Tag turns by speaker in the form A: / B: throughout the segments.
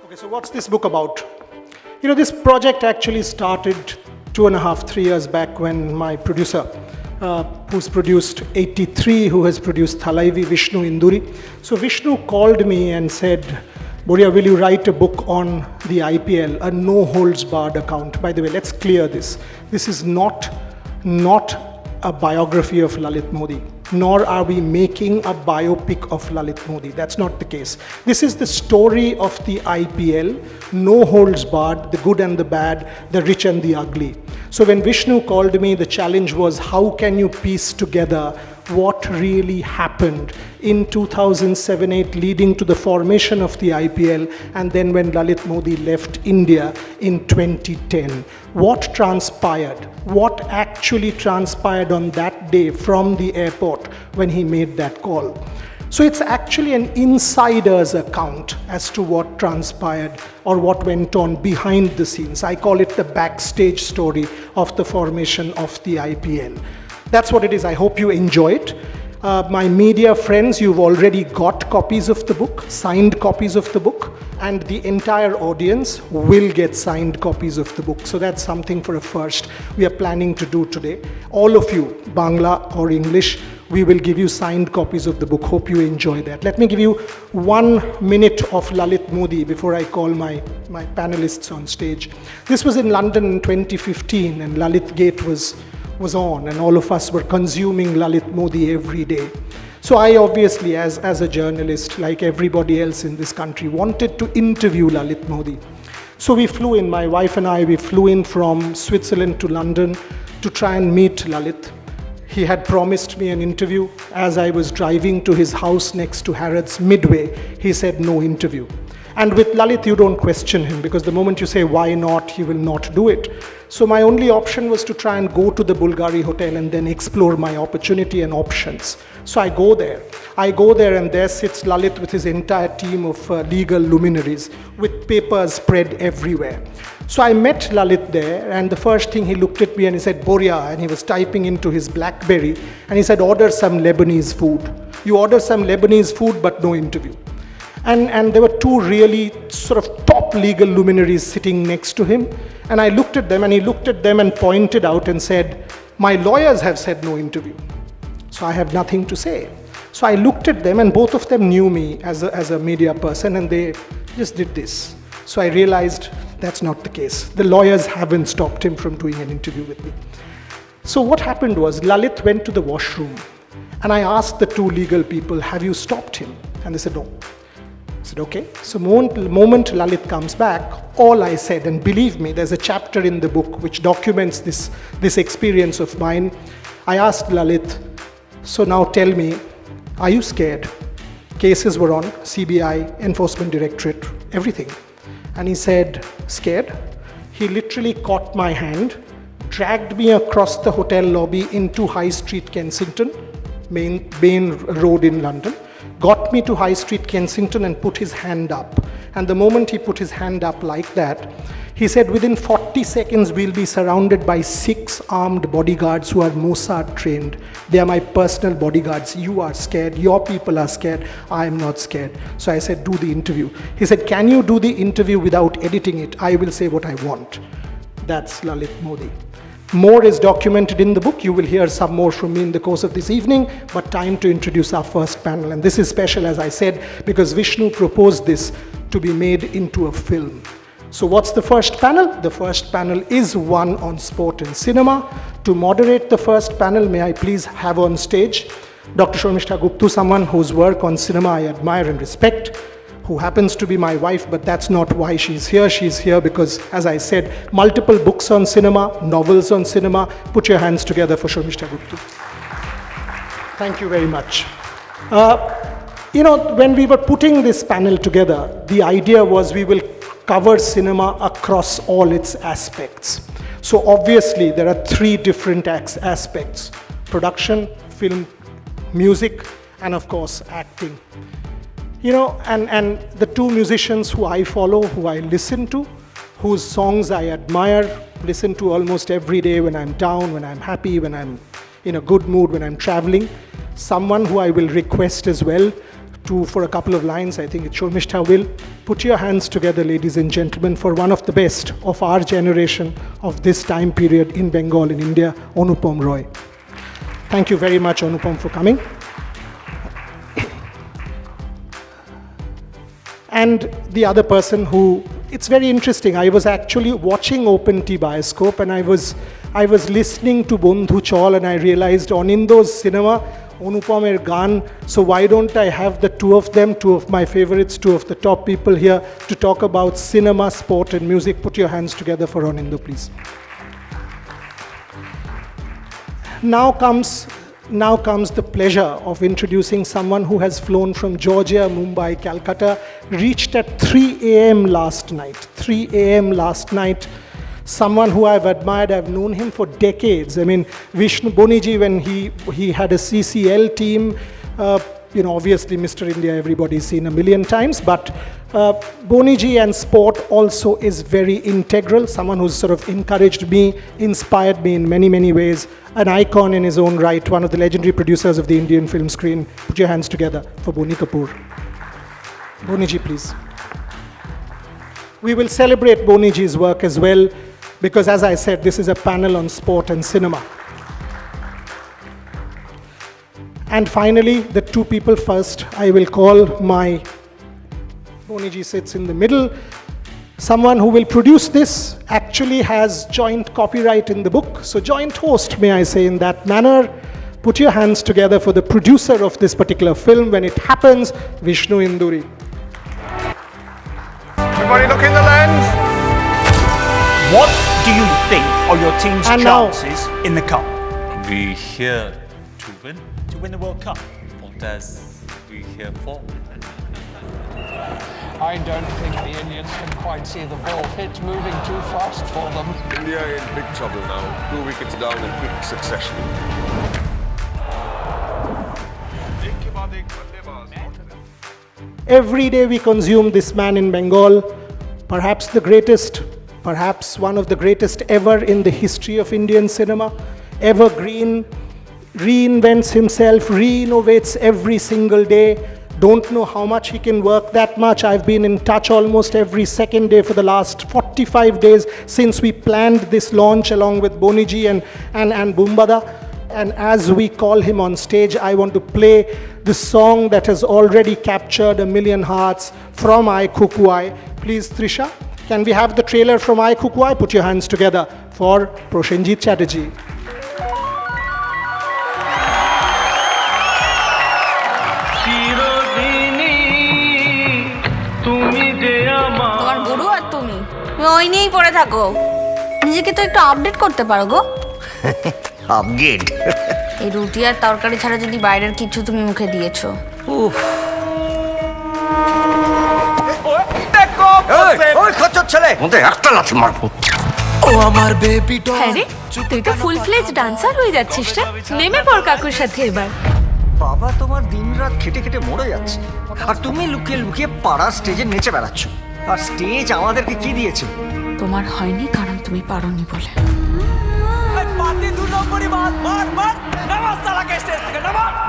A: Okay, so what's this book about? This project actually started 2.5, 3 years back when my producer, who's produced 83, who has produced Thalaivi, Vishnu Induri. So Vishnu called me and said, Boria, will you write a book on the IPL, a no-holds-barred account? By the way, let's clear this. This is not a biography of Lalit Modi, nor are we making a biopic of Lalit Modi. That's not the case. This is the story of the IPL, no holds barred, the good and the bad, the rich and the ugly. So when Vishnu called me, the challenge was how can you piece together what really happened in 2007-8 leading to the formation of the IPL, and then when Lalit Modi left India in 2010. What transpired? What actually transpired on that day from the airport when he made that call? So it's actually an insider's account as to what transpired or what went on behind the scenes. I call it the backstage story of the formation of the IPL. That's what it is. I hope you enjoy it. My media friends, you've already got copies of the book, signed copies of the book, and the entire audience will get signed copies of the book. So that's something for a first we are planning to do today. All of you, Bangla or English, we will give you signed copies of the book. Hope you enjoy that. Let me give you 1 minute of Lalit Modi before I call my panelists on stage. This was in London in 2015, and Lalit Gate was on, and all of us were consuming Lalit Modi every day. So I obviously, as a journalist, like everybody else in this country, wanted to interview Lalit Modi. So we flew in, my wife and I, we flew in from Switzerland to London to try and meet Lalit. He had promised me an interview. As I was driving to his house next to Harrods Midway, he said no interview. And with Lalit, you don't question him, because the moment you say why not, he will not do it. So my only option was to try and go to the Bulgari hotel and then explore my opportunity and options. So I go there, and there sits Lalit with his entire team of legal luminaries with papers spread everywhere. So I met Lalit there, and the first thing he looked at me and he said, Boria, and he was typing into his BlackBerry, and he said, order some Lebanese food. You order some Lebanese food, but no interview. And there were two really sort of top legal luminaries sitting next to him. And I looked at them, and he looked at them and pointed out and said, my lawyers have said no interview, so I have nothing to say. So I looked at them, and both of them knew me as a media person, and they just did this. So I realized that's not the case. The lawyers haven't stopped him from doing an interview with me. So what happened was Lalit went to the washroom, and I asked the two legal people, have you stopped him? And they said no. I said, okay. So moment Lalit comes back, all I said, and believe me, there's a chapter in the book which documents this experience of mine. I asked Lalit, so now tell me, are you scared? Cases were on, CBI, Enforcement Directorate, everything. And he said, scared? He literally caught my hand, dragged me across the hotel lobby into High Street, Kensington, main road in London, got me to High Street, Kensington, and put his hand up. And the moment he put his hand up like that, he said, within 40 seconds, we'll be surrounded by 6 armed bodyguards who are Mossad trained. They are my personal bodyguards. You are scared. Your people are scared. I am not scared. So I said, do the interview. He said, can you do the interview without editing it? I will say what I want. That's Lalit Modi. More is documented in the book. You will hear some more from me in the course of this evening, but time to introduce our first panel. And this is special, as I said, because Vishnu proposed this to be made into a film. So what's the first panel? The first panel is one on sport and cinema. To moderate the first panel, may I please have on stage Dr. Shomishta Guptu, someone whose work on cinema I admire and respect, who happens to be my wife, but that's not why she's here. She's here because, as I said, multiple books on cinema, novels on cinema. Put your hands together for Shomishta Guptu. Thank you very much. When we were putting this panel together, the idea was we will cover cinema across all its aspects. So obviously, there are 3 different aspects: production, film, music, and of course, acting. And the 2 musicians who I follow, who I listen to, whose songs I admire, listen to almost every day when I'm down, when I'm happy, when I'm in a good mood, when I'm traveling. Someone who I will request as well, for a couple of lines. I think it's Shomishta will. Put your hands together, ladies and gentlemen, for one of the best of our generation of this time period in Bengal, in India, Anupam Roy. Thank you very much, Anupam, for coming. And the other person who, it's very interesting, I was actually watching Open T Bioscope and I was listening to Bondhu Chol and I realized Anindo's cinema, Anupamer Gan, so why don't I have the two of them, two of my favorites, two of the top people here to talk about cinema, sport and music. Put your hands together for Anindo, please. Now comes the pleasure of introducing someone who has flown from Georgia, Mumbai, Calcutta, reached at 3 a.m. last night. 3 a.m. last night. Someone who I've admired, I've known him for decades. I mean, Vishnu Boniji, when he had a CCL team, obviously Mr. India, everybody's seen a million times, but Boniji and sport also is very integral. Someone who's sort of encouraged me, inspired me in many, many ways. An icon in his own right, one of the legendary producers of the Indian film screen. Put your hands together for Boni Kapoor. Boniji, please. We will celebrate Boniji's work as well, because as I said, this is a panel on sport and cinema. And finally, the two people first, I will call my, Boniji sits in the middle. Someone who will produce this actually has joint copyright in the book. So joint host, may I say, in that manner. Put your hands together for the producer of this particular film. When it happens, Vishnu Induri.
B: Everybody look in the lens. What do you think are your team's chances in the cup?
C: We here to win. To win the World Cup. What does we here for?
D: I don't think the Indians can quite see the ball. It's moving too fast for them.
E: India in big trouble now. 2 wickets down in quick succession.
A: Every day we consume this man in Bengal, perhaps the greatest, perhaps one of the greatest ever in the history of Indian cinema. Evergreen, reinvents himself, re-innovates every single day. Don't know how much he can work that much. I've been in touch almost every second day for the last 45 days since we planned this launch along with Boniji and Bumbada. And as we call him on stage, I want to play the song that has already captured 1 million hearts from I Kukuai. Please, Trisha, can we have the trailer from I Kukuai? Put your hands together for Prosenjit Chatterjee.
F: তোমার গুরু আর তুমি ওই নিয়েই পড়ে থাকো। নিজেকে তো একটু update করতে পারো গো।
G: আপডেট?
F: এই রুটি আর তরকারি ছাড়া যদি বাইরের কিছু তুমি মুখে দিয়েছো।
G: উফ, ওই খচ্চর ছেলে, ওদের একটা লাথি মারবো।
H: ও আমার বেবি ডল।
I: হ্যাঁ রে, তুই তো ফুল ফ্লেজ ডান্সার হয়ে যাচ্ছিস রে। নেমে পড় কাকুর সাথে এবার।
G: বাবা তোমার দিনরাত খেটে খেটে মরে যাচ্ছে, আর তুমি লুকিয়ে লুকিয়ে পাড়ার স্টেজে নেচে বেড়াচ্ছ। আর স্টেজ আমাদেরকে কি দিয়েছে?
I: তোমার হয়নি কারণ তুমি পারোনি বলে।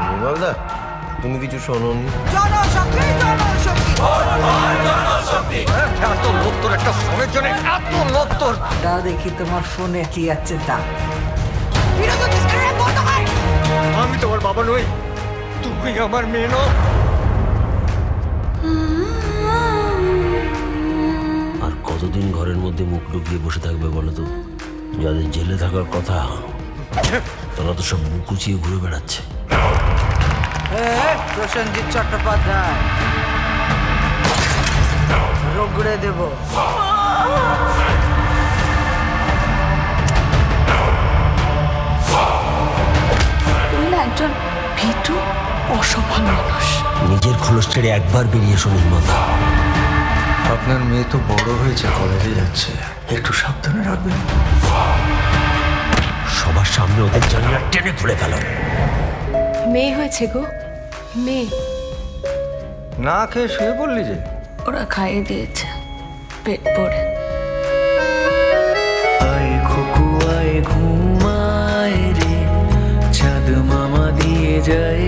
H: নির্মলদা, তুমি কিছু শোনোনি?
G: এত লোক তোর একটা ফোনের জন্য, এত লোক তোর।
J: দাও দেখি তোমার ফোনে কি আছে তা।
G: আমি তোমার বাবা নই, তুমি আমার মেয়ে নও।
H: আর কতদিন ঘরের মধ্যে মুখ লুকিয়ে বসে থাকবে বলো তো? যাদের জেলে থাকার কথা, তারা তো সব মুখ উঁচিয়ে ঘুরে বেড়াচ্ছে।
J: প্রসেনজিৎ চট্টোপাধ্যায়, রোগড়ে দেব।
I: তুমি না একজন ভীতু অসফল মানুষ।
H: নিজের খোলস ছেড়ে একবার বেরিয়ে শোনেন মাথা।
K: আপনার মেয়ে তো বড় হয়েছে, কলেজে যাচ্ছে, একটু সাবধানে রাখবেন।
H: সবার সামনে ওদের জানিয়ে টেনে খুলে ফেল।
I: মেয়ে হয়েছে গো, মেয়ে।
K: না খেয়ে শুয়ে পড়লি যে?
I: ওরা খাইয়ে দিয়েছে পেট ভরে।
L: আয় খুকু আয় ঘুমায় রে, চাঁদ মামা দিয়ে যায়।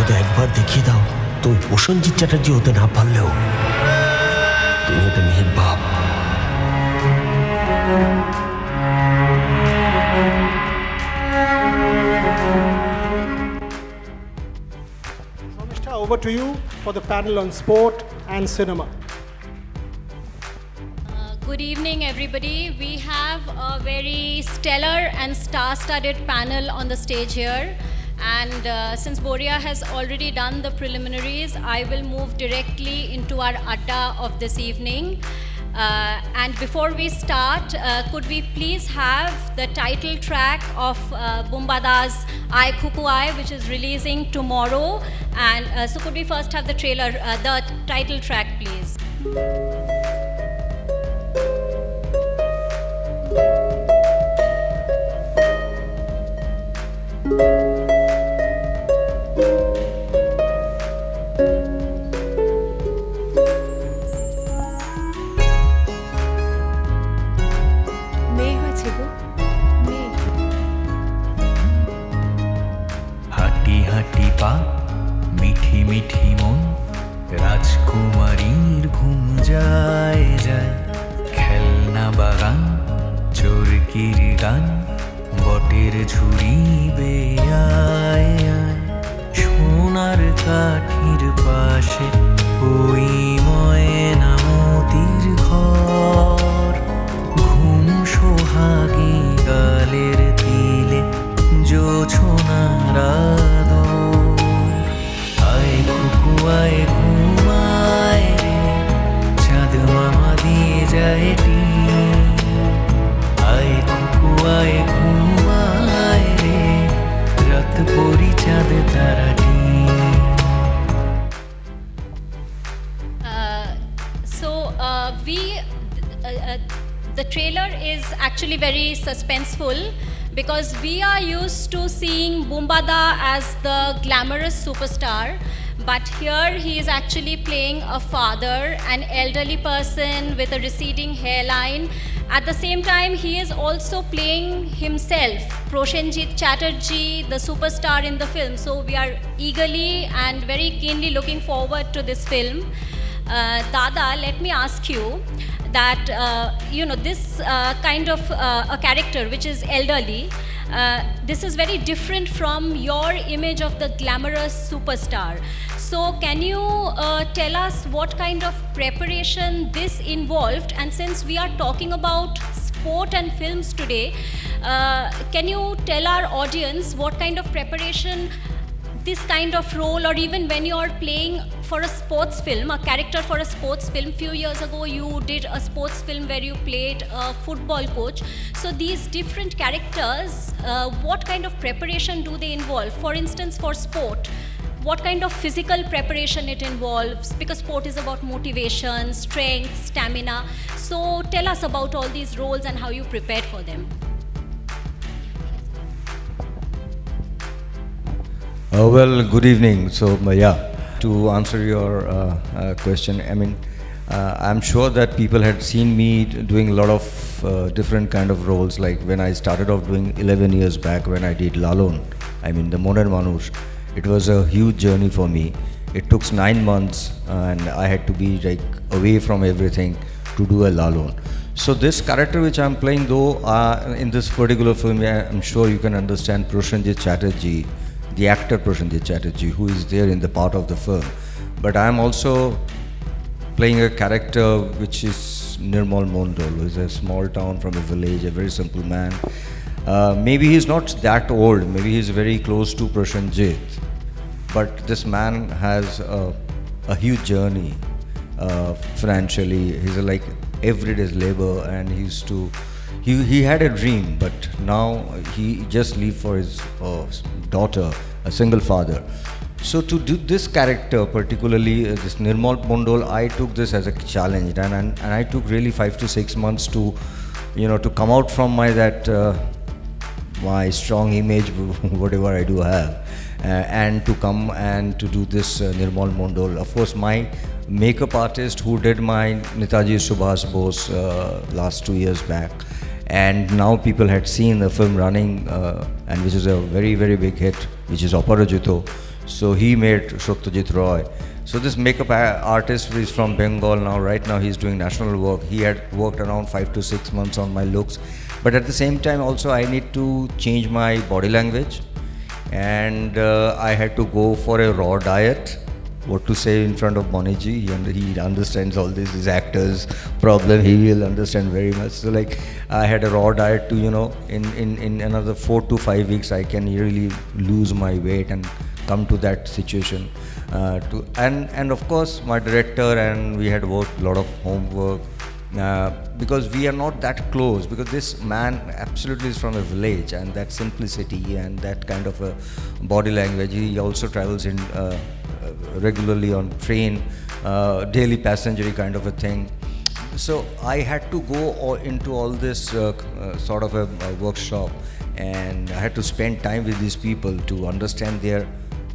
H: অন্তত একবার দেখিয়ে দাও তুমি প্রসেনজিৎ চ্যাটার্জি হতে না পারলেও তুমি একটা মেয়ের বাপ।
A: Over to you for the panel on sport and cinema.
M: Good evening, everybody. We have a very stellar and star-studded panel on the stage here. And since Boria has already done the preliminaries, I will move directly into our adda of this evening. And before we start, could we please have the title track of Bumbada's Ai Kuku Ai, which is releasing tomorrow. And so could we first have the trailer, the title track, please?
L: হাঁটি হাঁটি পা মিঠি মিঠি মন রাজকুমারীর ঘুম যায় যায় খেলনা বাগান চরকির গান বটের ঝুড়ি বেয়ায় আয় সোনার কাঠির পাশে ওই ময়না মতির ঘর ঘুম সোহাগী গালের তিলে জোছনার আদর আয় কুকু আয় ঘুমায় রে চাঁদ মামা দিয়ে যায় আয় কুকু আয় ঘুমায় রে রাত পরি চাঁদ তারাটি।
M: The trailer is actually very suspenseful because we are used to seeing Bumbada as the glamorous superstar, but here he is actually playing a father, an elderly person with a receding hairline. At the same time, he is also playing himself, Prosenjit Chatterjee, the superstar in the film. So we are eagerly and very keenly looking forward to this film. Dada, let me ask you that this kind of a character which is elderly, this is very different from your image of the glamorous superstar. So can you tell us what kind of preparation this involved? And since we are talking about sport and films today, can you tell our audience what kind of preparation this kind of role, or even when you are playing for a sports film, a character for a sports film? Few years ago you did a sports film where you played a football coach. So these different characters, what kind of preparation do they involve? For instance, for sport, what kind of physical preparation it involves? Because sport is about motivation, strength, stamina. So tell us about all these roles and how you prepared for them.
K: Well, good evening. So, to answer your question, I mean, I'm sure that people had seen me doing a lot of different kind of roles. Like when I started off doing 11 years back when I did Lalon, I mean the Moner Manush, it was a huge journey for me. It took 9 months and I had to be like away from everything to do a Lalon. So this character which I'm playing, though, in this particular film, I'm sure you can understand Prosenjit Chatterjee, the actor Prosenjit Chatterjee, who is there in the part of the film. But I'm also playing a character which is Nirmal Mondal, who is a small town from a village, a very simple man. Maybe he's not that old, maybe he's very close to Prosenjit. But this man has a huge journey financially. He's like everyday's labor, and he used to he had a dream, but now he just leave for his daughter, a single father. So to do this character, particularly this Nirmal Mondal, I took this as a challenge, and I took really 5 to 6 months to to come out from my strong image, whatever I do have, and to come and to do this Nirmal Mondal. Of course, my makeup artist who did my Netaji Subhash Bose last 2 years back, and now people had seen the film running, and which is a very, very big hit, which is Aparajito. So he made Satyajit Roy. So this makeup artist is from Bengal now. Right now he's doing national work. He had worked around 5 to 6 months on my looks. But at the same time also I need to change my body language. And I had to go for a raw diet. What to say in front of Moniji, he understands all this, his actors problem, he will understand very much. So like I had a raw diet to, in another 4 to 5 weeks I can really lose my weight and come to that situation. And of course my director and we had worked a lot of homework because we are not that close, because this man absolutely is from a village, and that simplicity and that kind of a body language. He also travels in regularly on train, daily passenger kind of a thing. So I had to go into all this sort of a workshop, and I had to spend time with these people to understand their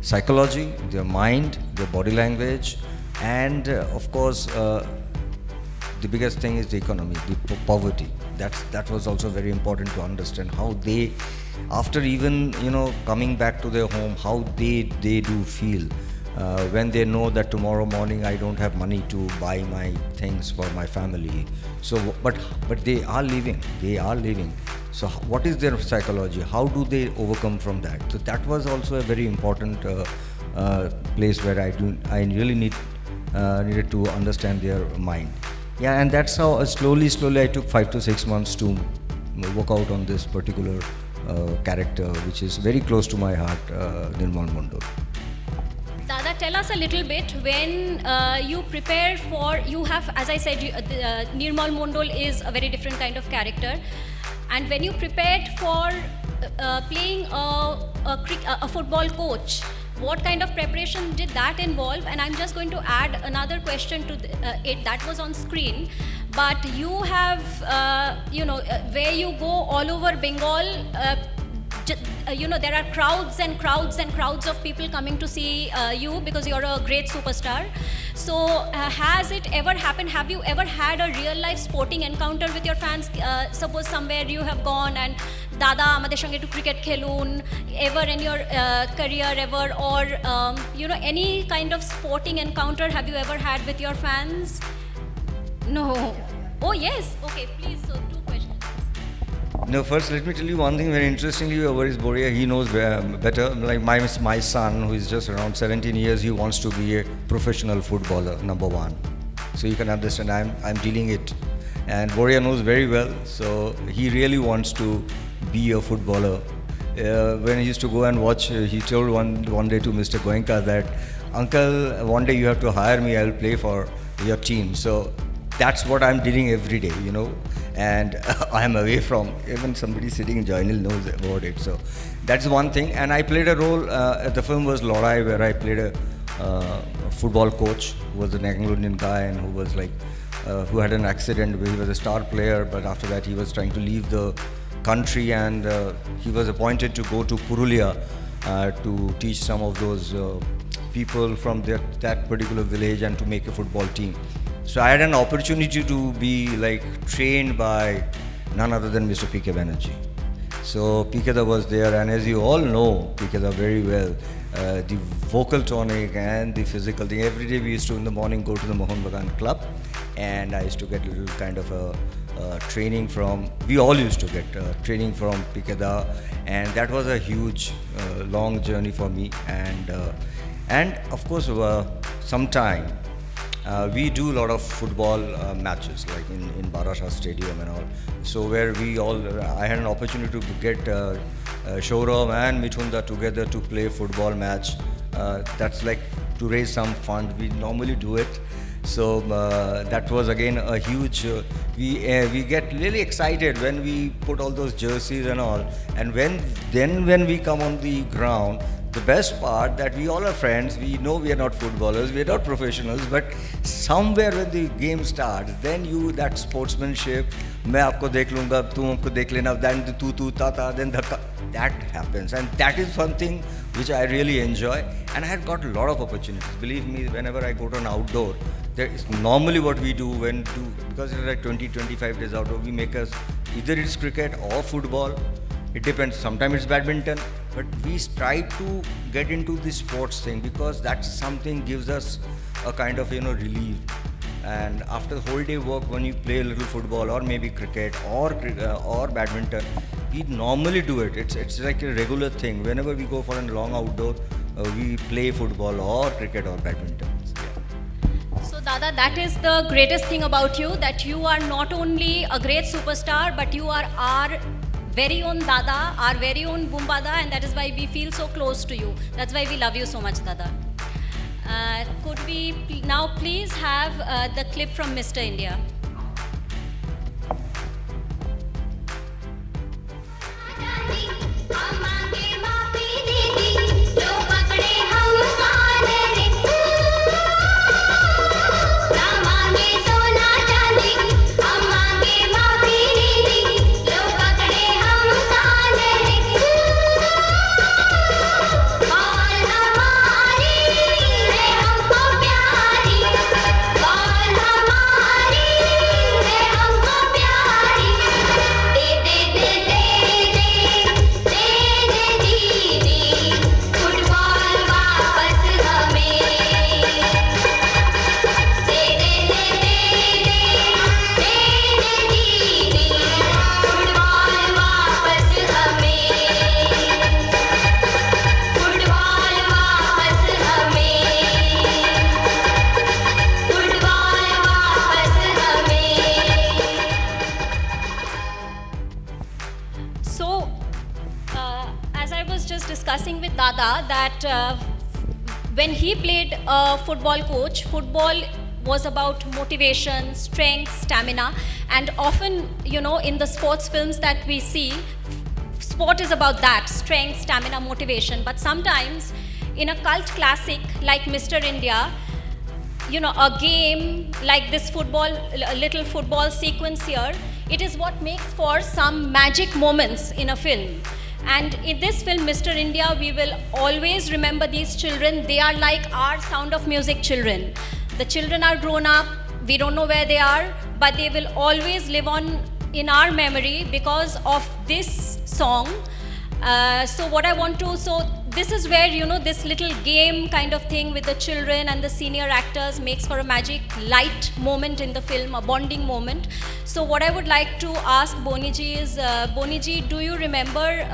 K: psychology, their mind, their body language, and of course the biggest thing is the economy, the poverty. That was also very important to understand how they, after even coming back to their home, how they do feel when they know that tomorrow morning I don't have money to buy my things for my family. So but they are living. So what is their psychology? How do they overcome from that? So that was also a very important place where I really needed to understand their mind. Yeah, and that's how slowly I took 5 to 6 months to work out on this particular character, which is very close to my heart, Nirmal Mondol.
M: Dada, tell us a little bit when you prepare for, you have, as I said, Nirmal Mondol is a very different kind of character. And when you prepared for playing a football coach, what kind of preparation did that involve? And I'm just going to add another question to it that was on screen. But you have, where you go all over Bengal, there are crowds and crowds and crowds of people coming to see you because you're a great superstar. So has it ever happened? Have you ever had a real life sporting encounter with your fans? Suppose somewhere you have gone and Dada amader sange ekটু cricket khelun, ever in your career ever, or any kind of sporting encounter have you ever had with your fans? No. Oh yes. Okay, please. So 2 questions.
K: No, first let me tell you one thing very interestingly. Where is Boria? He knows better. Like my son, who is just around 17 years, he wants to be a professional footballer, number 1. So you can understand I'm dealing it, and Boria knows very well. So he really wants to be a footballer. When he used to go and watch, he told one day to Mr. Goenka that, "Uncle, one day you have to hire me. I'll play for your team." So that's what I'm dealing every day, and I'm away from, even somebody sitting in Joinil knows about it. So that's one thing. And I played a role, the film was Lodai, where I played a football coach who was an Anglo-Indian guy and who was who had an accident where he was a star player, but after that he was trying to leave the country, and he was appointed to go to Purulia to teach some of those people from that particular village and to make a football team. So I had an opportunity to be trained by none other than Mr. P.K. Banerjee. So P.K. was there, and as you all know P.K. very well, the vocal tonic and the physical thing. Every day we used to in the morning go to the Mohan Bagan club, and I used to get a little kind of a training from, we all used to get training from P.K. and that was a huge long journey for me. And of course sometime we do a lot of football matches, like in Barasha Stadium and all. So where I had an opportunity to get Shauram and Mithunda together to play a football match. That's like to raise some fund. We normally do it. So that was again a huge, we get really excited when we put all those jerseys and all. And when we come on the ground, the best part that we all are friends, we know we are not footballers, we are not professionals, but somewhere when the game starts, then that sportsmanship, मैं आपको देख लूँगा, तुम हमको देख लेना, then the tu ta, then that happens. And that is something which I really enjoy, and I had got a lot of opportunities. Believe me, whenever I go to an outdoor, there is normally what we do because it's like 20-25 days outdoor, we make either it's cricket or football. It depends. Sometimes it's badminton, but we try to get into the sports thing because that's something gives us a kind of relief. And after the whole day work, when you play a little football or maybe cricket or badminton, we normally do it. It's like a regular thing. Whenever we go for a long outdoor, we play football or cricket or badminton.
M: So Dada, that is the greatest thing about you, that you are not only a great superstar, but you are our very own Dada, our very own Bumbada, and that is why we feel so close to you. That's why we love you so much, Dada. Could we now please have the clip from Mr. India? Discussing with Dada that when he played football coach, football was about motivation, strength, stamina, and often, in the sports films that we see, sport is about that, strength, stamina, motivation. But sometimes in a cult classic like Mr. India, a game like this a little football sequence here, it is what makes for some magic moments in a film. And in this film, Mr. India, we will always remember these children. They are like our Sound of Music children. The children are grown up, we don't know where they are, but they will always live on in our memory because of this song. So this is where, this little game kind of thing with the children and the senior actors makes for a magic light moment in the film, a bonding moment. So what I would like to ask Boniji is, Boniji, do you remember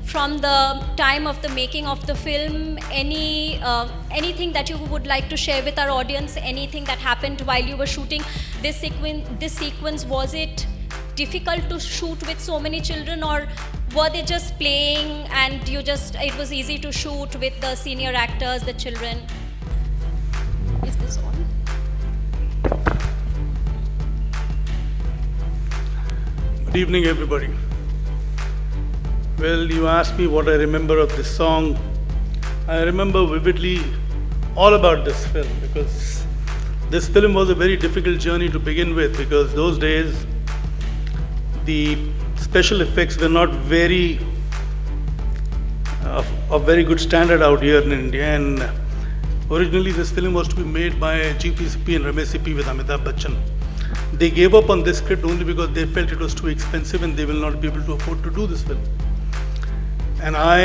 M: from the time of the making of the film anything that you would like to share with our audience, anything that happened while you were shooting this sequence? Was it difficult to shoot with so many children, or were they just playing and it was easy to shoot with the senior actors, the children? Is this on?
N: Good evening, everybody. Well, you asked me what I remember of this song. I remember vividly all about this film because this film was a very difficult journey to begin with, because those days the special effects were not very of very good standard out here in India, and originally this film was to be made by GPCP and Ramesipi with Amitabh Bachchan. They gave up on this script only because they felt it was too expensive and they will not be able to afford to do this film. And I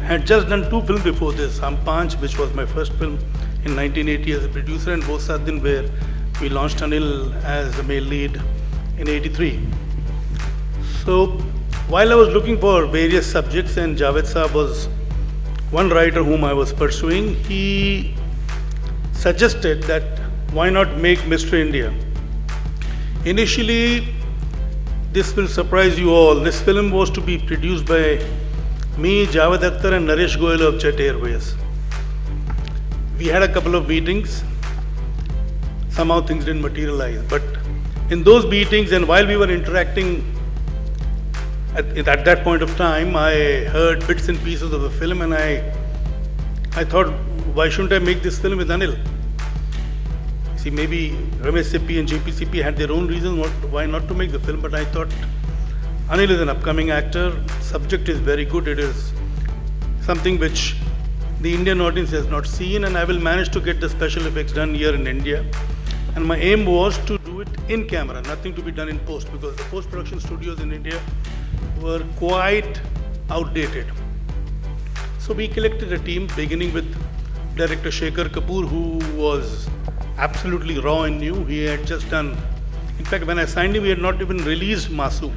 N: had just done 2 films before this, Hum Panch, which was my first film in 1980 as a producer, and Wo Saat Din, where we launched Anil as the male lead in 83. So while I was looking for various subjects, and Javed Saab was one writer whom I was pursuing, he suggested that why not make Mr. India. Initially, this will surprise you all, this film was to be produced by me, Javed Akhtar and Naresh Goyal of Jet Airways. We had a couple of meetings, somehow things didn't materialize, but in those meetings and while we were interacting at that point of time, I heard bits and pieces of the film, and I thought, why shouldn't I make this film with Anil? See, maybe Ramesipi and JPCP had their own reasons why not to make the film, but I thought Anil is an upcoming actor, subject is very good, it is something which the Indian audience has not seen, and I will manage to get the special effects done here in India. And my aim was to do it in camera, nothing to be done in post, because the post-production studios in India were quite outdated. So we collected a team beginning with director Shekhar Kapoor, who was absolutely raw and new. He had just done, in fact, when I signed him, he had not even released Masoom.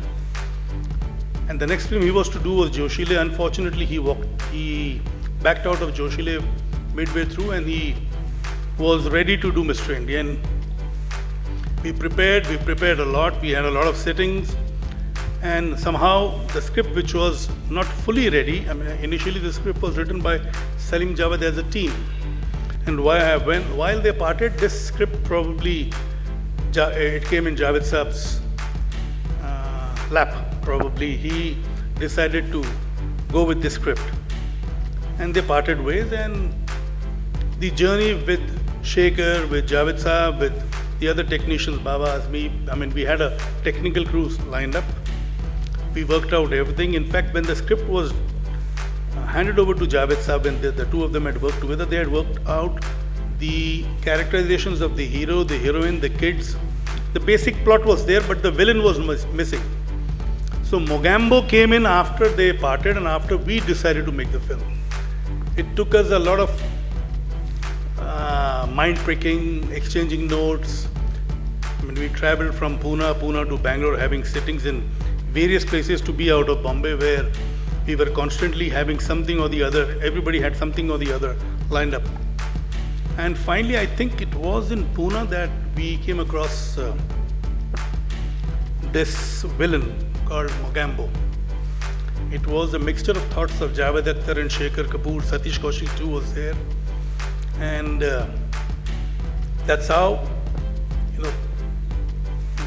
N: And the next film he was to do was Joshile. Unfortunately, he backed out of Joshile midway through, and he was ready to do Mr. India. And we prepared a lot. We had a lot of sittings. And somehow the script, which was not fully ready, I mean, initially the script was written by Salim Javed as a team. And while they parted, this script probably, it came in Javed Saab's lap. Probably he decided to go with this script. And they parted ways, and the journey with Shekhar, with Javed Saab, with the other technicians, Babas, me, I mean, we had a technical crew lined up. We worked out everything. In fact, when the script was handed over to Javed Saab, and the two of them had worked together, they had worked out the characterizations of the hero, the heroine, the kids. The basic plot was there, but the villain was missing. So Mogambo came in after they parted and after we decided to make the film. It took us a lot of mind pricking, exchanging notes. I mean, we traveled from Pune to Bangalore, having sittings in various places to be out of Bombay, where we were constantly having something or the other. Everybody had something or the other lined up. And finally, I think it was in Pune that we came across this villain called Mogambo. It was a mixture of thoughts of Javed Akhtar and Shekhar Kapoor. Satish Kaushik too was there. And that's how,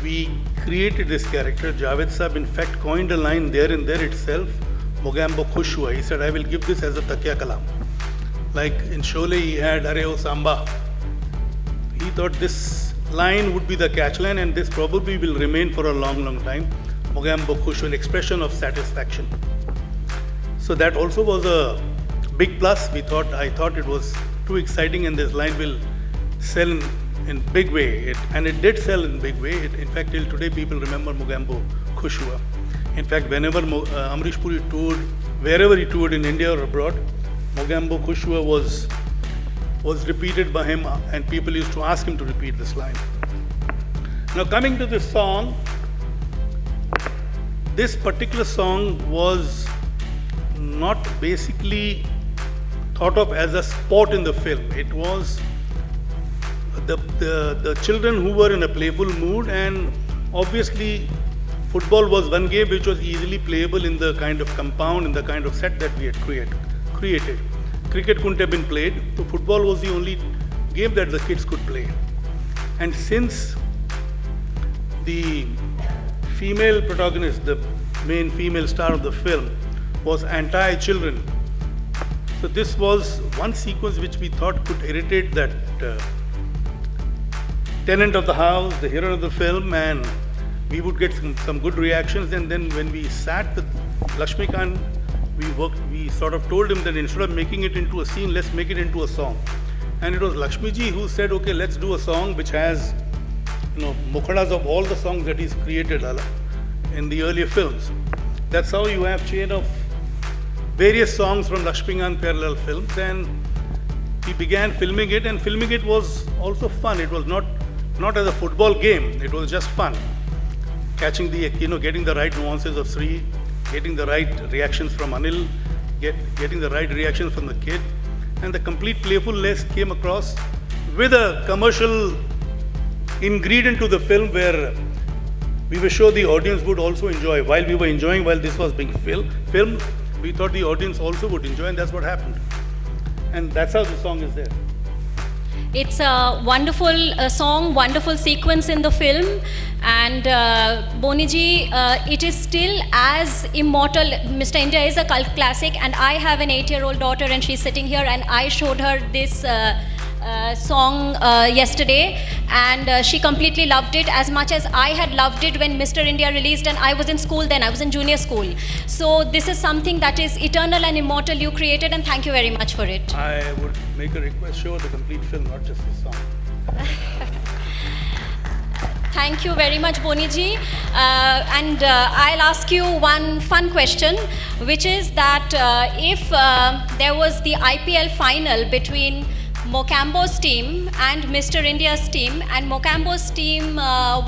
N: we created this character. Javed Saab in fact coined a line there and there itself, Mogambo Khush Hua. He said, I will give this as a Takya Kalam. Like in Sholay he had Are O Samba. He thought this line would be the catch line, and this probably will remain for a long, long time. Mogambo Khush Hua, an expression of satisfaction. So that also was a big plus. I thought it was too exciting, and this line will sell in big way. And it did sell in big way. In fact, till today people remember Mogambo Khush Hua. In fact, whenever Amrish Puri toured, wherever he toured in India or abroad, Mogambo Khush Hua was repeated by him, and people used to ask him to repeat this line. Now coming to this song, this particular song was not basically thought of as a spot in the film. It was the children who were in a playful mood, and obviously football was one game which was easily playable in the kind of compound, in the kind of set that we had created. Cricket couldn't have been played, so football was the only game that the kids could play. And since the female protagonist, the main female star of the film, was anti-children, so this was one sequence which we thought could irritate that tenant of the house, the hero of the film, and we would get some good reactions. And then when we sat with Lakshmikant, we sort of told him that instead of making it into a scene, let's make it into a song. And it was Lakshmiji who said, okay, let's do a song which has, mukhadas of all the songs that he's created in the earlier films. That's how you have chain of various songs from Lakshmikant parallel films, and we began filming it, and filming it was also fun. It was not as a football game, it was just fun. Catching getting the right nuances of Sri, getting the right reactions from Anil, getting the right reactions from the kid, and the complete playfulness came across with a commercial ingredient to the film where we were sure the audience would also enjoy. While we were enjoying, while this was being filmed, we thought the audience also would enjoy, and that's what happened. And that's how the song is there.
M: It's a wonderful song, wonderful sequence in the film, and Boniji, it is still as immortal. Mr. India is a cult classic, and I have an 8-year-old daughter, and she's sitting here, and I showed her this song yesterday, and she completely loved it as much as I had loved it when Mr. India released, and I was in school then, I was in junior school. So this is something that is eternal and immortal you created, and thank you very much for it.
N: I would make a request, show the complete film, not just this song.
M: Thank you very much, Boniji. And I'll ask you one fun question, which is that if there was the IPL final between Mocambo's team and Mr. India's team, and Mocambo's team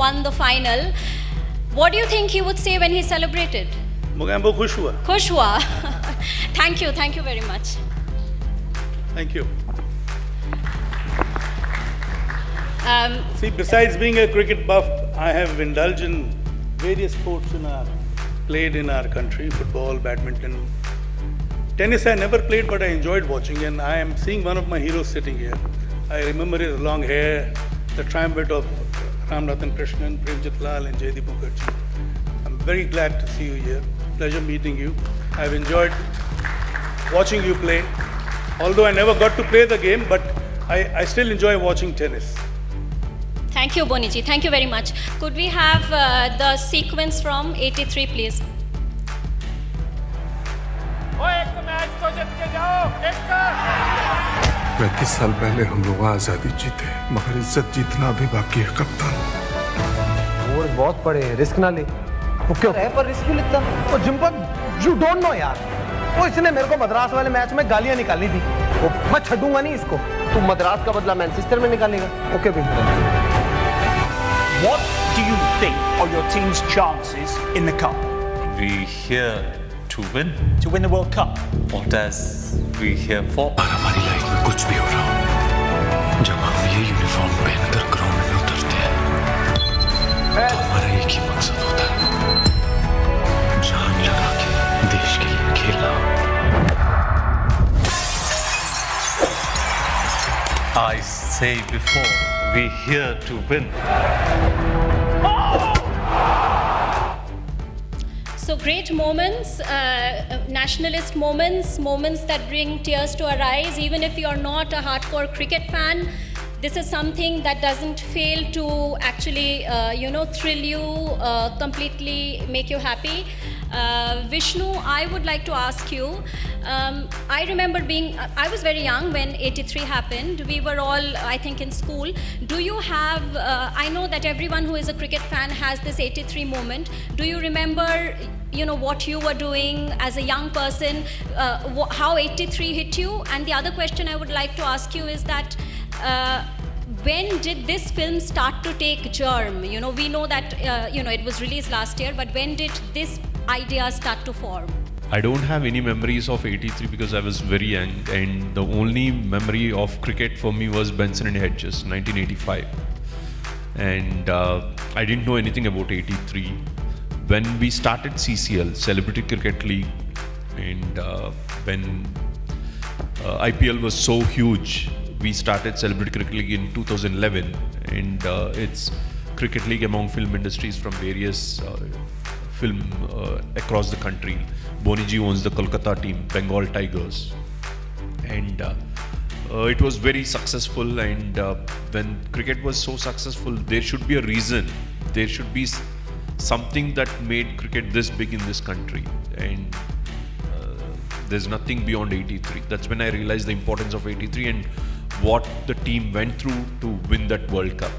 M: won the final, what do you think he would say when he celebrated?
N: Mocambo khush hua.
M: Khush hua. Thank you very much.
N: Thank you. See, besides being a cricket buff, I have indulged in various sports played in our country: football, badminton. Tennis I never played, but I enjoyed watching, and I am seeing one of my heroes sitting here. I remember his long hair, the triumvirate of Ramanathan Krishnan, Premchand Lal, and Jaideep Mukherjee. I'm very glad to see you here. Pleasure meeting you. I've enjoyed watching you play. Although I never got to play the game, but I still enjoy watching tennis.
M: Thank you, Boniji. Thank you very much. Could we have the sequence from 83, please?
O: 35 साल पहले हम लोग आजादी जीते, मगर इज्जत जीतना भी बाकी है कप्तान।
P: और बहुत पड़े, रिस्क ना ले। वो क्यों है पर रिस्क क्यों लेता? वो जिम्पा, you don't know यार। वो इसने मेरे को मद्रास वाले मैच में गालियां निकाली थी। वो मैं छड़ूंगा नहीं इसको। तू मद्रास का बदला मैनचेस्टर में निकालेगा। ओके भी।
B: What do you think are your team's chances in the cup?
C: We're here to win the World Cup. What else we here for?
O: हमारी लाइफ में कुछ भी हो रहा हो, जब हम ये यूनिफॉर्म पहनकर ग्राउंड में उतरते हैं, तो हमारा एक ही मकसद होता है, जान लगा के देश के लिए खेलना।
C: I say before, we're here to win.
M: So great moments, nationalist moments that bring tears to our eyes. Even if you're not a hardcore cricket fan, this is something that doesn't fail to actually, thrill you, completely make you happy. Vishnu, I would like to ask you, I remember I was very young when 83 happened. We were all, I think, in school. Do you have, I know that everyone who is a cricket fan has this 83 moment. Do you remember, what you were doing as a young person, how 83 hit you? And the other question I would like to ask you is that, when did this film start to take germ? We know that, it was released last year, but when did this idea start to form?
Q: I don't have any memories of 83 because I was very young, and the only memory of cricket for me was Benson and Hedges, 1985. And I didn't know anything about 83. When we started CCL, Celebrity Cricket League, and when IPL was so huge, we started Celebrity Cricket League in 2011, and it's cricket league among film industries from various film across the country. Boniji owns the Kolkata team, Bengal Tigers, and it was very successful. And when cricket was so successful, there should be a reason. There should be something that made cricket this big in this country, and there's nothing beyond 83. That's when I realized the importance of 83 and what the team went through to win that World Cup.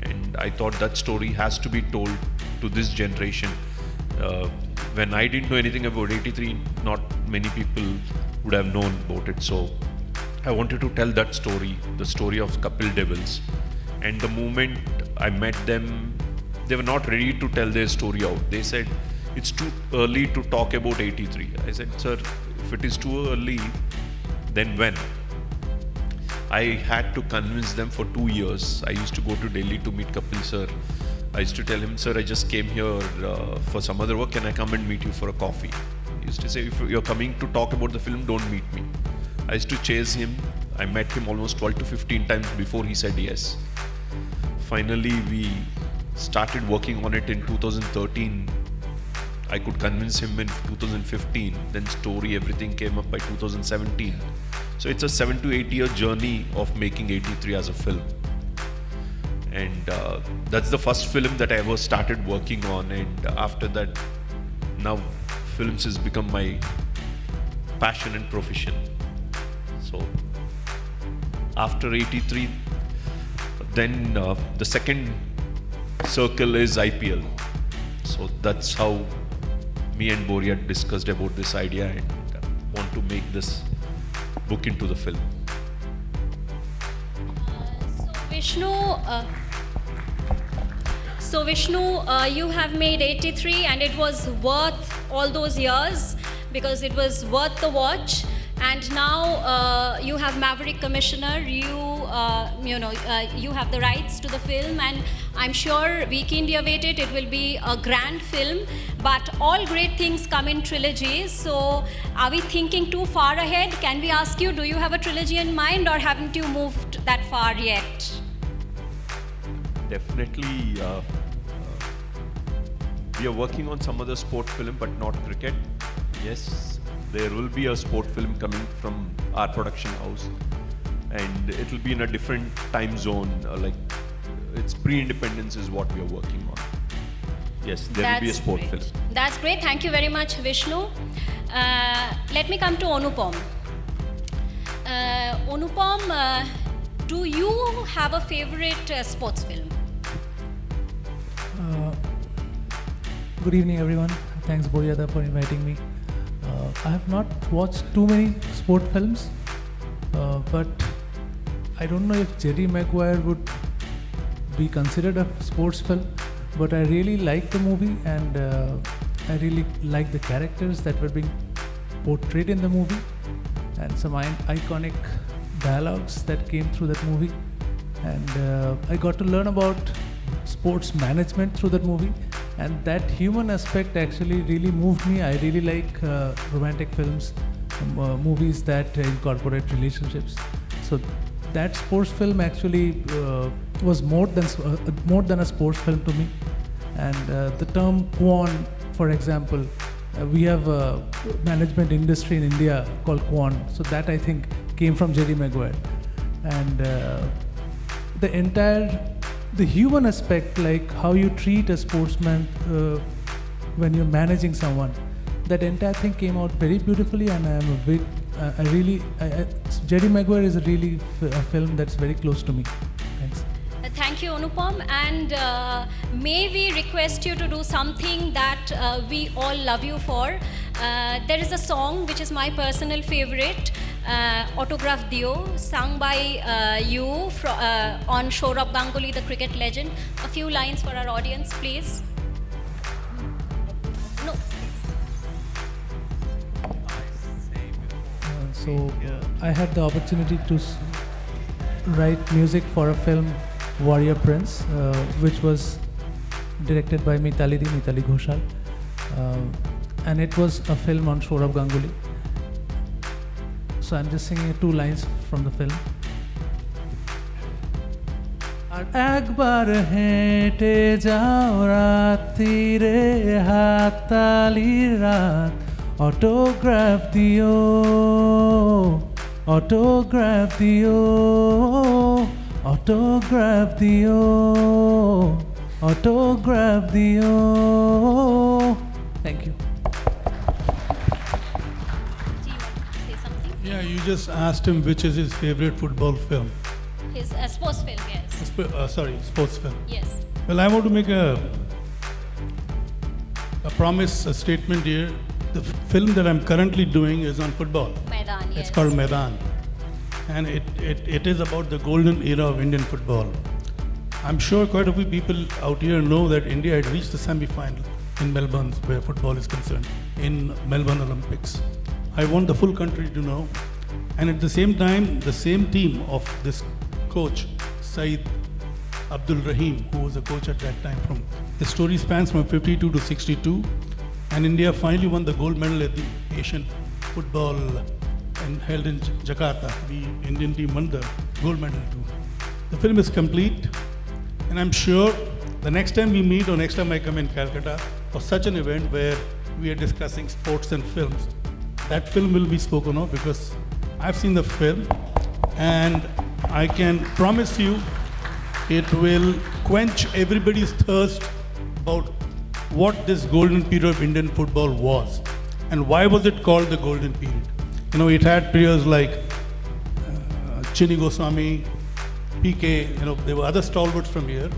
Q: And I thought that story has to be told to this generation. When I didn't know anything about 83, not many people would have known about it. So I wanted to tell that story, the story of Kapil Devils. And the moment I met them, they were not ready to tell their story out. They said, it's too early to talk about 83. I said, sir, if it is too early, then when? I had to convince them for 2 years. I used to go to Delhi to meet Kapil sir. I used to tell him, sir, I just came here for some other work. Can I come and meet you for a coffee? He used to say, if you're coming to talk about the film, don't meet me. I used to chase him. I met him almost 12 to 15 times before he said yes. Finally, we started working on it in 2013. I could convince him in 2015. Then story, everything came up by 2017. So it's a 7 to 8 year journey of making 83 as a film. And that's the first film that I ever started working on. And after that, now films has become my passion and profession. So after 83, then the second circle is IPL. So that's how me and Boria discussed about this idea and want to make this book into the film.
M: So Vishnu, you have made 83 and it was worth all those years because it was worth the watch. And now you have Maverick Commissioner, you have the rights to the film, and I'm sure Week India waited, it will be a grand film, but all great things come in trilogies. So are we thinking too far ahead? Can we ask you, do you have a trilogy in mind or haven't you moved that far yet?
Q: Definitely, we are working on some other sport film, but not cricket. Yes, there will be a sport film coming from our production house, and it will be in a different time zone. Like it's pre-independence is what we are working on. Yes, there will be a sport film.
M: That's great. Thank you very much, Vishnu. Let me come to Anupam. Anupam, do you have a favorite sports film?
R: Good evening, everyone. Thanks, Boryada, for inviting me. I have not watched too many sport films, but I don't know if Jerry Maguire would be considered a sports film, but I really liked the movie, and I really liked the characters that were being portrayed in the movie, and some iconic dialogues that came through that movie. And I got to learn about sports management through that movie, and that human aspect actually really moved me. I really like romantic films, movies that incorporate relationships. So that sports film actually was more than a sports film to me. And the term Quon, for example, we have a management industry in India called Quon. So that I think came from Jerry Maguire. And the human aspect, like how you treat a sportsman when you're managing someone, that entire thing came out very beautifully, and Jerry Maguire is a film that's very close to me. Thanks.
M: Thank you, Anupam, and may we request you to do something that we all love you for. There is a song which is my personal favorite, Autograph Dio, sung by you on Saurabh Ganguly, the cricket legend. A few lines for our audience, please. No.
R: I had the opportunity to write music for a film, Warrior Prince, which was directed by Mitali Ghoshal, and it was a film on Saurabh Ganguly. So I'm just singing 2 lines from the film. আর একবার হেঁটে যাও রাত্রিরে হাততালির রাত, autograph দিও, autograph দিও, autograph দিও, autograph দিও. Thank you.
N: Yeah, you just asked him which is his favorite football film.
M: His sports film, yes.
N: Sports film.
M: Yes.
N: Well, I want to make a promise, a statement here. The film that I'm currently doing is on football.
M: Maidan, yes.
N: It's called Maidan. And it is about the golden era of Indian football. I'm sure quite a few people out here know that India had reached the semi-final in Melbourne, where football is concerned, in Melbourne Olympics. I want the full country to know. And at the same time, the same team of this coach, Saeed Abdul Rahim, who was a coach at that time, the story spans from 52 to 62, and India finally won the gold medal at the Asian football held in Jakarta. The Indian team won the gold medal too. The film is complete, and I'm sure the next time we meet or next time I come in Calcutta for such an event where we are discussing sports and films, that film will be spoken of, because I've seen the film, and I can promise you it will quench everybody's thirst about what this golden period of Indian football was, and why was it called the golden period. You know, it had players like Chini Goswami, PK, there were other stalwarts from here,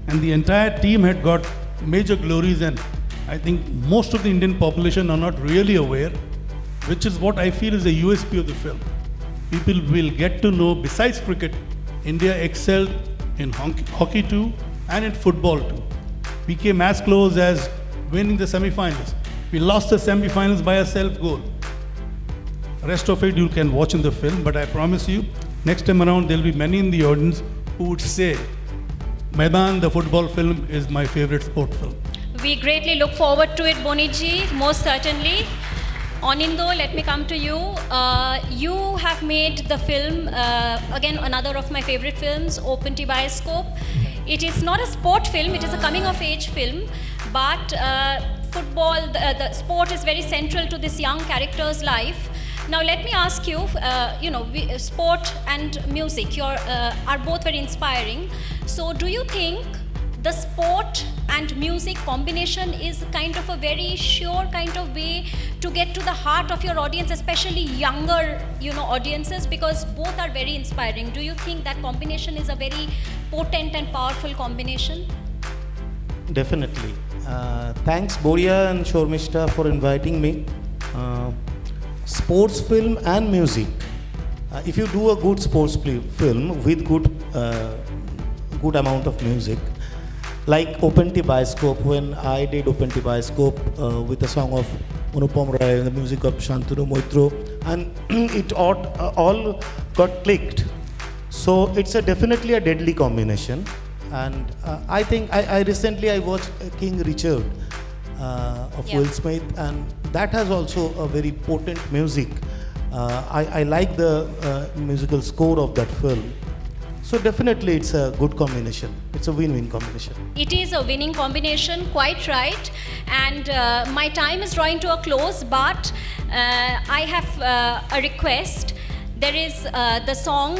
N: and the entire team had got major glories, and I think most of the Indian population are not really aware, which is what I feel is the USP of the film. People will get to know, besides cricket, India excelled in hockey too, and in football too. We came as close as winning the semi-finals. We lost the semi-finals by a self-goal. Rest of it you can watch in the film, but I promise you, next time around there will be many in the audience who would say, Maidan, the football film, is my favorite sport film.
M: We greatly look forward to it, Boniji, most certainly. Anindo, let me come to you. You have made the film, again, another of my favorite films, Open to Bioscope. It is not a sport film, it is a coming-of-age film, but football, the sport is very central to this young character's life. Now, let me ask you, sport and music are both very inspiring. So, do you think the sport and music combination is kind of a very sure kind of way to get to the heart of your audience, especially younger, audiences, because both are very inspiring? Do you think that combination is a very potent and powerful combination?
S: Definitely. Thanks Boria and Shormishta for inviting me. Sports film and music. If you do a good sports film with good amount of music, like Open to Bioscope, when I did Open to Bioscope with a song of Anupam Roy and the music of Shantanu Moitro, and it all got clicked. So it's definitely a deadly combination. And I think I recently watched King Richard of Will Smith, and that has also a very potent music. I like the musical score of that film. So definitely it's a good combination. It's a win-win combination.
M: It is a winning combination, quite right. And my time is drawing to a close, but I have a request. There is the song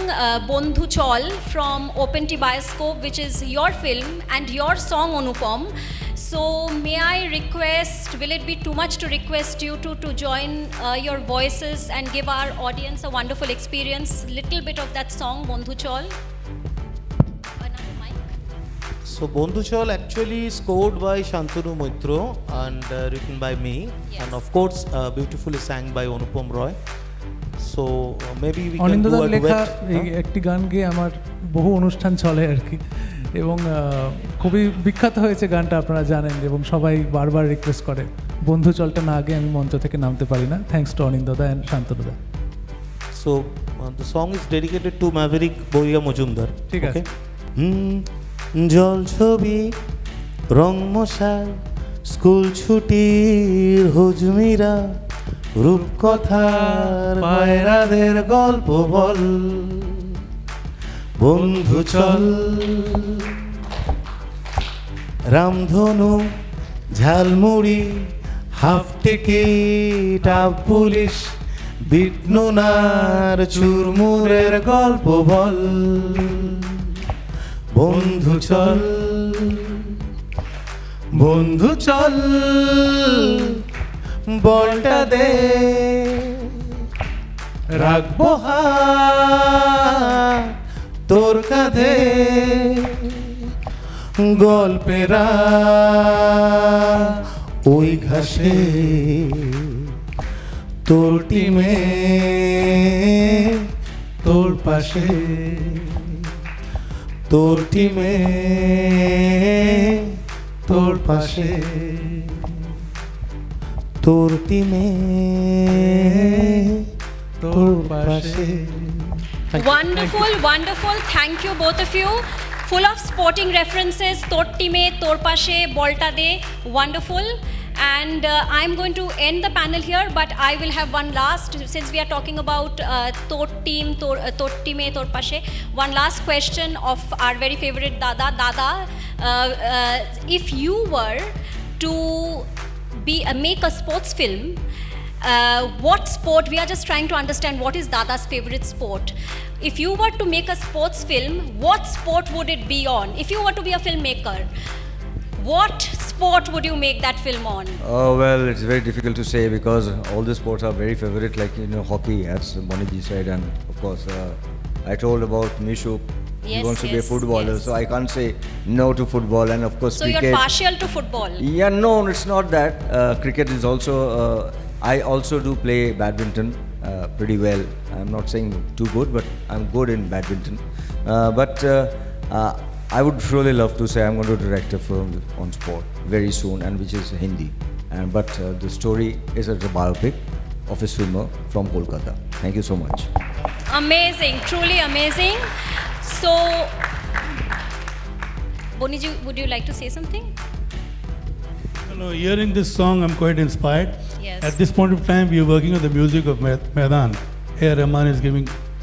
M: Bondhu Chol from Open to Bioscope, which is your film and your song, Anupam. So may I request, will it be too much to request you to join your voices and give our audience a wonderful experience, little bit of that song, Bondhu Chol?
S: So Bondhu Chol actually scored by Shantanu Moitro and written by me, and of course beautifully sang by Anupam Roy. So maybe we can do a duet.
R: একটি গান গেয়ে আমার বহু অনুষ্ঠান চলে আর কি, এবং খুবই বিখ্যাত হয়েছে গানটা, আপনারা জানেন, এবং সবাই বারবার রিকোয়েস্ট করে। বন্ধু চলটা না আগে আমি মঞ্চ থেকে নামতে পারি না। থ্যাঙ্কস টু অনিন্দদা অ্যান্ড শান্তনুদা।
S: So the song is dedicated to Maverick Boria Mojumdar.
R: ঠিক আছে।
S: জল ছবি রং মশাল স্কুল ছুটির হুজমিরা রূপকথার পায়রাদের গল্প বল বন্ধু চল রামধনু ঝালমুড়ি হাফ টিকিট আপ পুলিশ বিঘ্ননার চুরমুরের গল্প বল বন্ধু চল বন্ধু চল বলটা দে রাখবো হাত তোর কাঁধে গল্পেরা ওই ঘাসে তোর টিমে তোর পাশে তোর টিমে তোর পাশে তোর টিমে তোর পাশে।
M: Wonderful, wonderful. Thank you, both of you. Full of sporting references. Tor time, tor pashe, bolta de. Wonderful. And I'm going to end the panel here, but I will have one last, since we are talking about tor team, tor time, tor pashe. One last question of our very favorite Dada. Dada, if you were to make a sports film, what sport, we are just trying to understand what is Dada's favorite sport. If you were to make a sports film, what sport would it be on? If you were to be a filmmaker, what sport would you make that film on?
K: Oh, well, it's very difficult to say because all the sports are very favorite, like, hockey, as Boniji said, and of course, I told about Mishu.
M: Yes,
K: he wants to be a
M: yes,
K: footballer.
M: yes.
K: So I can't say no to football. And of course,
M: So
K: cricket.
M: you're partial to football.
K: Yeah, no, it's not that. Cricket is also. I also do play badminton pretty well. I'm not saying too good, but I'm good in badminton. But I would really love to say I'm going to direct a film on sport very soon, and which is Hindi. But the story is a biopic of a swimmer from Kolkata. Thank you so much.
M: Amazing, truly amazing. So, Boniji, would you like to say something?
N: No, hearing this song, I'm quite inspired.
M: Yes.
N: At this point of time, we are working on the music of Maidan. A.R. Rahman is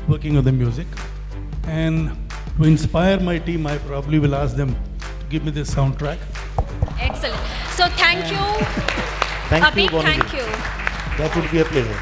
N: working on the music. And to inspire my team, I probably will ask them to give me this soundtrack.
M: Excellent. So thank you.
S: Thank
M: Abhi,
S: you, Bonnie.
M: thank you.
S: That would be a pleasure.